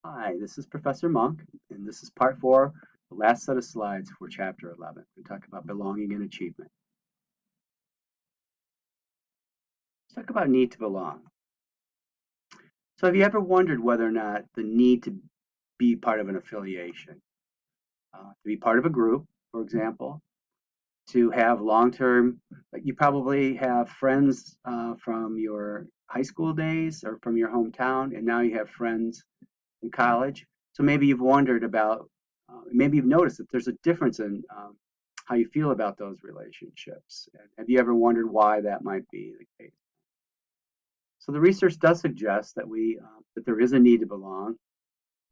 Hi, this is Professor Monk, and this is part four, the last set of slides for chapter 11. We talk about belonging and achievement. Let's talk about need to belong. So have you ever wondered whether or not the need to be part of an affiliation, to be part of a group, for example, to have long-term, like you probably have friends from your high school days or from your hometown, and now you have friends in college. So maybe you've wondered about, maybe you've noticed that there's a difference in how you feel about those relationships. And have you ever wondered why that might be the case? So the research does suggest that that there is a need to belong,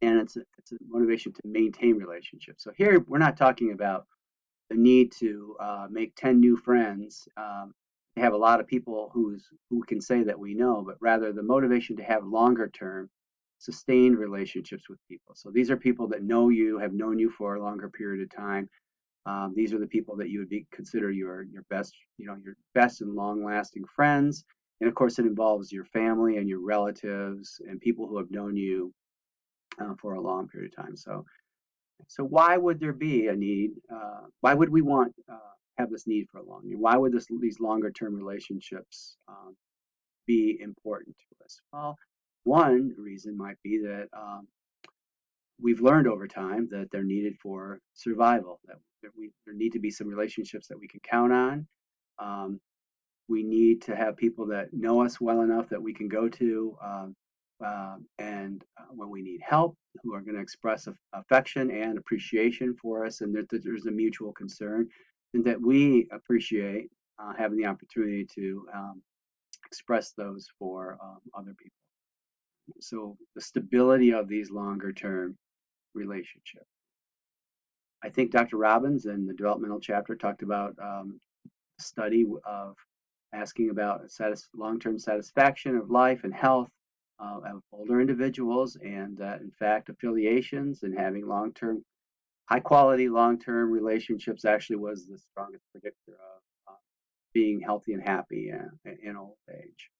and it's a motivation to maintain relationships. So here we're not talking about the need to make 10 new friends. To have a lot of people who can say that we know, but rather the motivation to have longer term, sustained relationships with people. So these are people that know you, have known you for a longer period of time. These are the people that you would consider your best, your best and long lasting friends. And of course, it involves your family and your relatives and people who have known you for a long period of time. So why would there be a need? Why would we want have this need for a long? Why would these longer term relationships be important to us? Well, one reason might be that we've learned over time that they're needed for survival. There need to be some relationships that we can count on. Um, we need to have people that know us well enough that we can go to and when we need help, who are going to express affection and appreciation for us, and that there's a mutual concern, and that we appreciate having the opportunity to express those for other people. So the stability of these longer term relationships. I think Dr. Robbins in the developmental chapter talked about study of asking about long-term satisfaction of life and health of older individuals, and that in fact affiliations and having high quality long-term relationships actually was the strongest predictor of being healthy and happy in old age.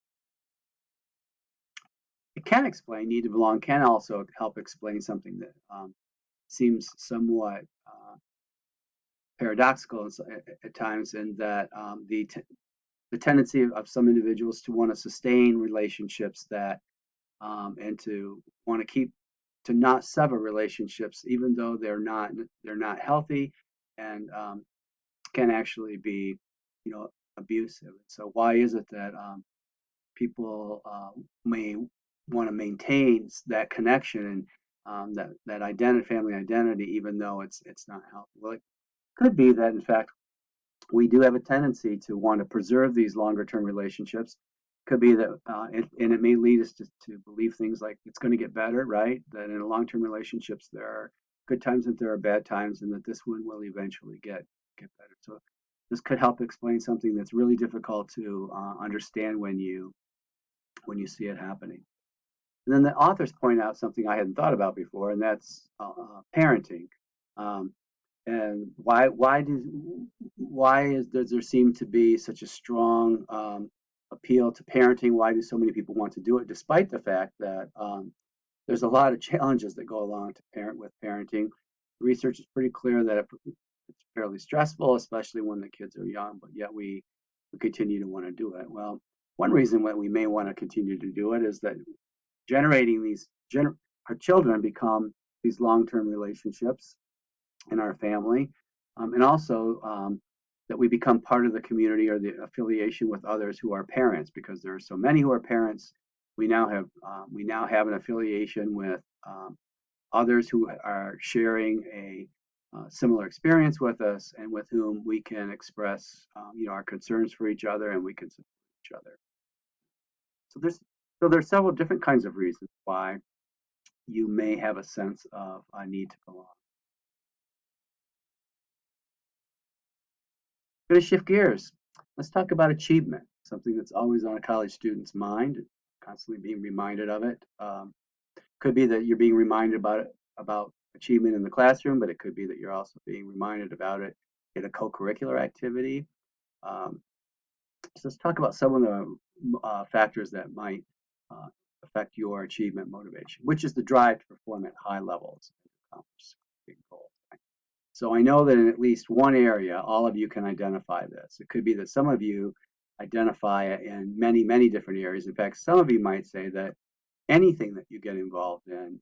It can explain need to belong, can also help explain something that seems somewhat paradoxical at times, in that the tendency of some individuals to want to sustain relationships that and to want to keep to not sever relationships even though they're not healthy, and can actually be abusive. So why is it that people may want to maintain that connection and that family identity, even though it's not healthy? Well, it could be that in fact we do have a tendency to want to preserve these longer term relationships. Could be that, and it may lead us to believe things like it's going to get better, right? That in long term relationships there are good times and there are bad times, and that this one will eventually get better. So this could help explain something that's really difficult to understand when you see it happening. And then the authors point out something I hadn't thought about before, and that's parenting. Um, and does there seem to be such a strong appeal to parenting? Why do so many people want to do it, despite the fact that there's a lot of challenges that go along to parenting? Research is pretty clear that it's fairly stressful, especially when the kids are young, but yet we continue to want to do it. Well, one reason why we may want to continue to do it is that generating our children become these long-term relationships in our family, and also that we become part of the community or the affiliation with others who are parents, because there are so many who are parents. We now have an affiliation with others who are sharing a similar experience with us, and with whom we can express our concerns for each other, and we can support each other. So there's several different kinds of reasons why you may have a sense of a need to belong. Going to shift gears. Let's talk about achievement, something that's always on a college student's mind, constantly being reminded of it. Could be that you're being reminded about achievement in the classroom, but it could be that you're also being reminded about it in a co-curricular activity. So let's talk about some of the factors that might affect your achievement motivation, which is the drive to perform at high levels and accomplish big goals. So I know that in at least one area, all of you can identify this. It could be that some of you identify it in many, many different areas. In fact, some of you might say that anything that you get involved in,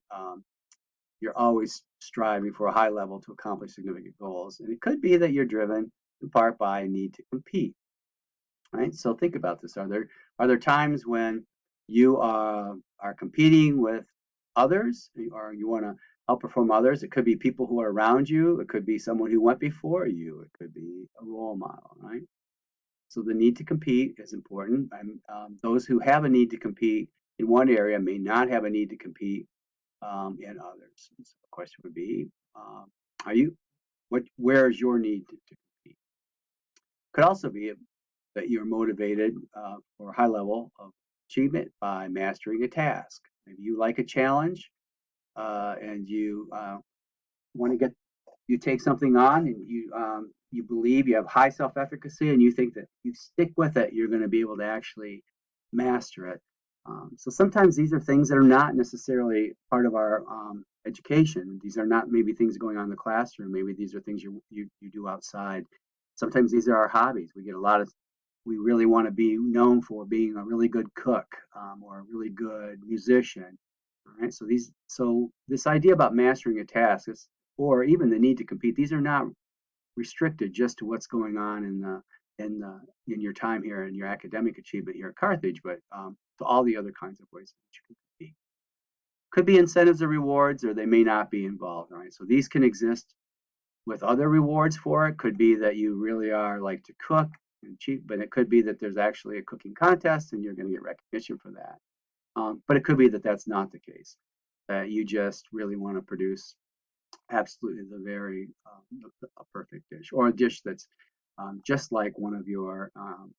you're always striving for a high level to accomplish significant goals. And it could be that you're driven in part by a need to compete, right? So think about this. Are there times when you are competing with others, or you want to outperform others? It could be people who are around you. It could be someone who went before you. It could be a role model, right? So the need to compete is important. Those who have a need to compete in one area may not have a need to compete in others. So the question would be, are you, where is your need to compete? Could also be that you're motivated for a high level of achievement by mastering a task. Maybe you like a challenge and you want to get, you take something on and you believe you have high self-efficacy and you think that you stick with it, you're going to be able to actually master it. So sometimes these are things that are not necessarily part of our education. These are not maybe things going on in the classroom. Maybe these are things you do outside. Sometimes these are our hobbies. We really want to be known for being a really good cook or a really good musician. All right. So this idea about mastering a task is, or even the need to compete, these are not restricted just to what's going on in your time here and your academic achievement here at Carthage, but to all the other kinds of ways in which you can compete. Could be incentives or rewards, or they may not be involved. Right. So these can exist with other rewards for it. Could be that you really are like to cook and cheap, but it could be that there's actually a cooking contest and you're going to get recognition for that. But it could be that that's not the case, that you just really want to produce absolutely a perfect dish, or a dish that's just like one of your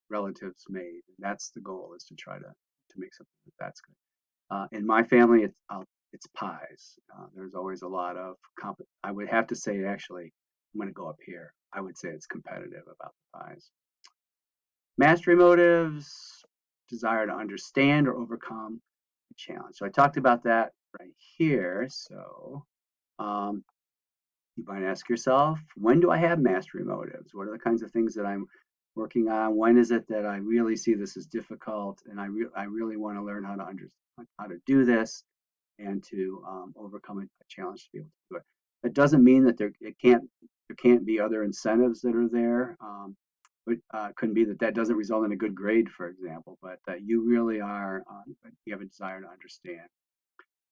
relatives made. And that's the goal, is to try to make something that's good. In my family, it's pies. There's always a lot of I would have to say, actually, I'm going to go up here. I would say it's competitive about the pies. Mastery motives, desire to understand or overcome a challenge. So I talked about that right here. So you might ask yourself, when do I have mastery motives? What are the kinds of things that I'm working on? When is it that I really see this as difficult and I really want to learn how to do this and to overcome a challenge to be able to do it? That doesn't mean that there can't be other incentives that are there. But it couldn't be that doesn't result in a good grade, for example, but that you really you have a desire to understand.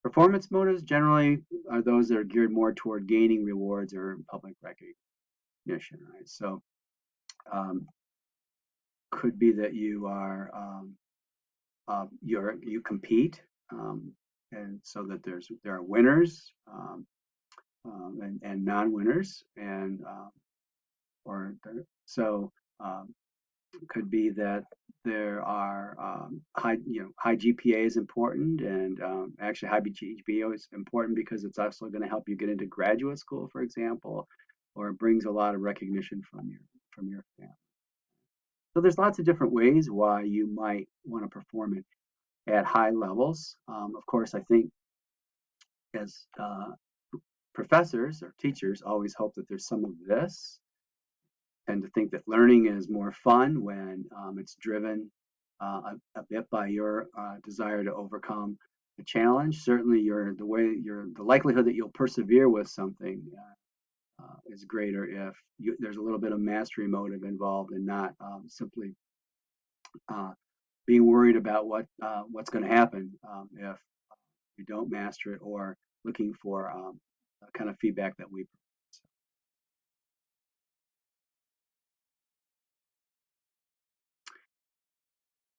Performance motives generally are those that are geared more toward gaining rewards or public recognition, right? So could be that you compete, and so that there are winners and non-winners, and or so could be that there are high GPA is important, and actually high GPA is important because it's also going to help you get into graduate school, for example, or it brings a lot of recognition from your family. So there's lots of different ways why you might want to perform it at high levels. Of course, I think as professors or teachers always hope that there's some of this. Tend to think that learning is more fun when it's driven a bit by your desire to overcome a challenge. Certainly, the likelihood that you'll persevere with something is greater if there's a little bit of mastery motive involved, and not simply being worried about what's going to happen if you don't master it, or looking for kind of feedback that we.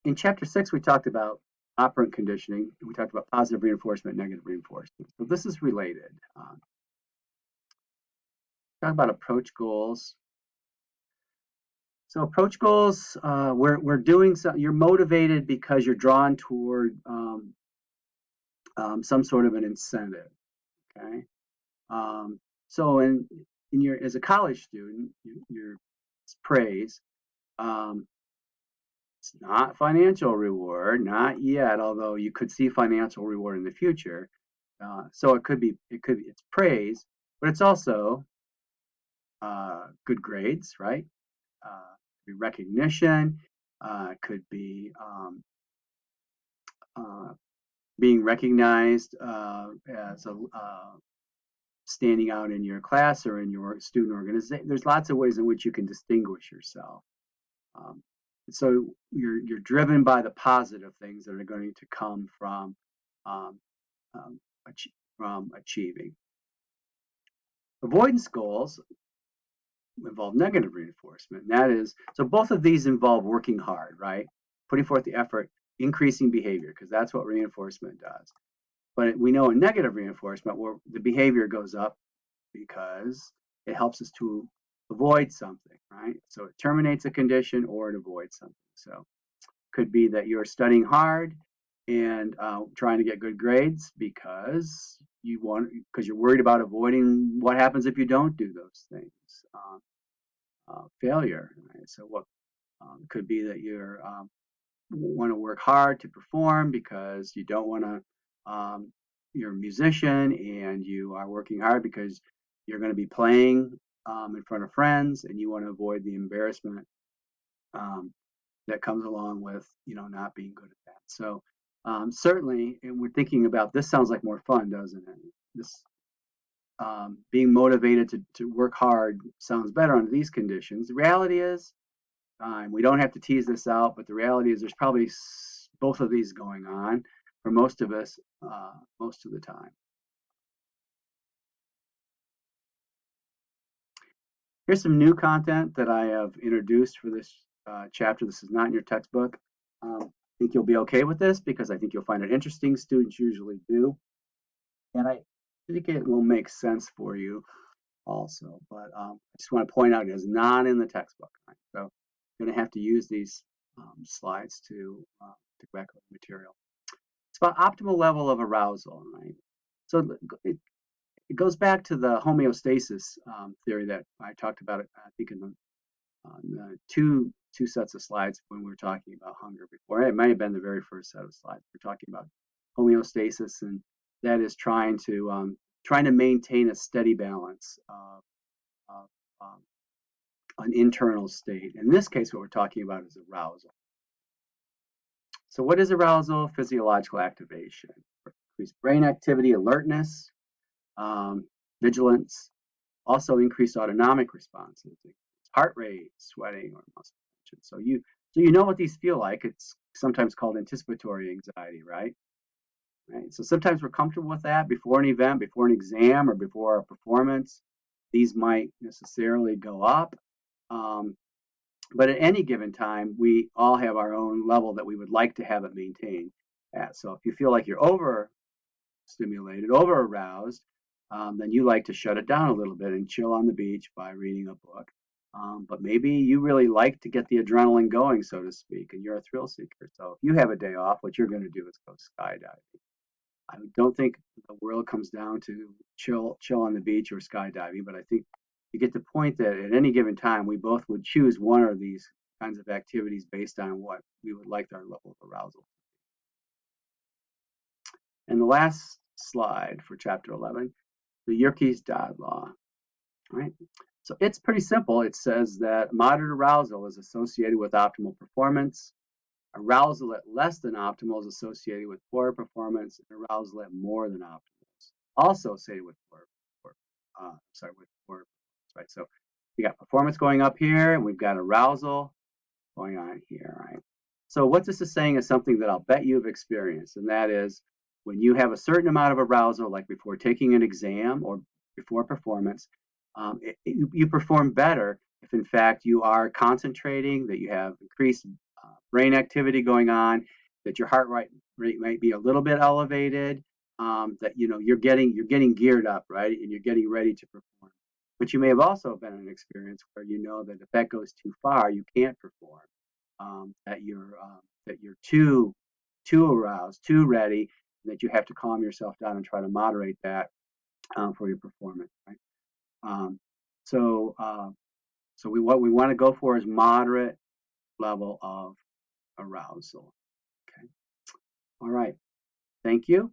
In chapter 6, we talked about operant conditioning, and we talked about positive reinforcement, negative reinforcement. So this is related. Talk about approach goals. So approach goals, we're doing so. You're motivated because you're drawn toward some sort of an incentive. Okay. So as a college student, your praise. It's not financial reward, not yet, although you could see financial reward in the future. So it's praise, but it's also good grades, right? Could be recognition, could be uh, being recognized as a standing out in your class or in your student organization. There's lots of ways in which you can distinguish yourself. Um, so you're driven by the positive things that are going to come um, um, from achieving. Avoidance goals involve negative reinforcement. And that is, so both of these involve working hard, right? Putting forth the effort, increasing behavior, because that's what reinforcement does. But we know in negative reinforcement, where the behavior goes up because it helps us to avoid something, right? So it terminates a condition or it avoids something. So could be that you're studying hard and trying to get good grades because you're worried about avoiding what happens if you don't do those things. Failure. Right? So what could be that you want to work hard to perform because you don't want to. You're a musician and you are working hard because you're going to be playing in front of friends and you want to avoid the embarrassment um, that comes along with not being good at that. So certainly, and we're thinking about this sounds like more fun, doesn't it? This being motivated to work hard sounds better under these conditions. The reality is, we don't have to tease this out, but the reality is there's probably both of these going on for most of us most of the time. Here's some new content that I have introduced for this chapter. This is not in your textbook. I think you'll be okay with this because I think you'll find it interesting. Students usually do. And I think it will make sense for you also. But I just want to point out it is not in the textbook. Right? So I'm going to have to use these slides to back up the material. It's about optimal level of arousal, right? So it goes back to the homeostasis theory that I talked about, I think, in the two sets of slides when we were talking about hunger before. It may have been the very first set of slides. We're talking about homeostasis, and that is trying to maintain a steady balance of an internal state. In this case, what we're talking about is arousal. So what is arousal? Physiological activation. Increased brain activity, alertness, vigilance, also increased autonomic responses, heart rate, sweating, or muscle tension. So you know what these feel like. It's sometimes called anticipatory anxiety, right? Right. So sometimes we're comfortable with that before an event, before an exam, or before a performance. These might necessarily go up. Um, but at any given time, we all have our own level that we would like to have it maintained at. So if you feel like you're overstimulated, over aroused, then you like to shut it down a little bit and chill on the beach by reading a book. But maybe you really like to get the adrenaline going, so to speak, and you're a thrill seeker. So if you have a day off, what you're going to do is go skydiving. I don't think the world comes down to chill on the beach or skydiving, but I think you get the point that at any given time, we both would choose one of these kinds of activities based on what we would like our level of arousal. And the last slide for chapter 11, the Yerkes-Dodd law, right? So it's pretty simple. It says that moderate arousal is associated with optimal performance. Arousal at less than optimal is associated with poor performance, and arousal at more than optimal is also associated with with poor performance, right? So we got performance going up here, and we've got arousal going on here, right? So what this is saying is something that I'll bet you've experienced, and that is when you have a certain amount of arousal, like before taking an exam or before performance, you perform better if in fact you are concentrating, that you have increased brain activity going on, that your heart rate might be a little bit elevated, that you're getting geared up, right, and you're getting ready to perform. But you may have also been in an experience where you know that if that goes too far, you can't perform. That you're too aroused, too ready, and that you have to calm yourself down and try to moderate that for your performance. Right. Um, so what we want to go for is moderate level of arousal. Okay. All right. Thank you.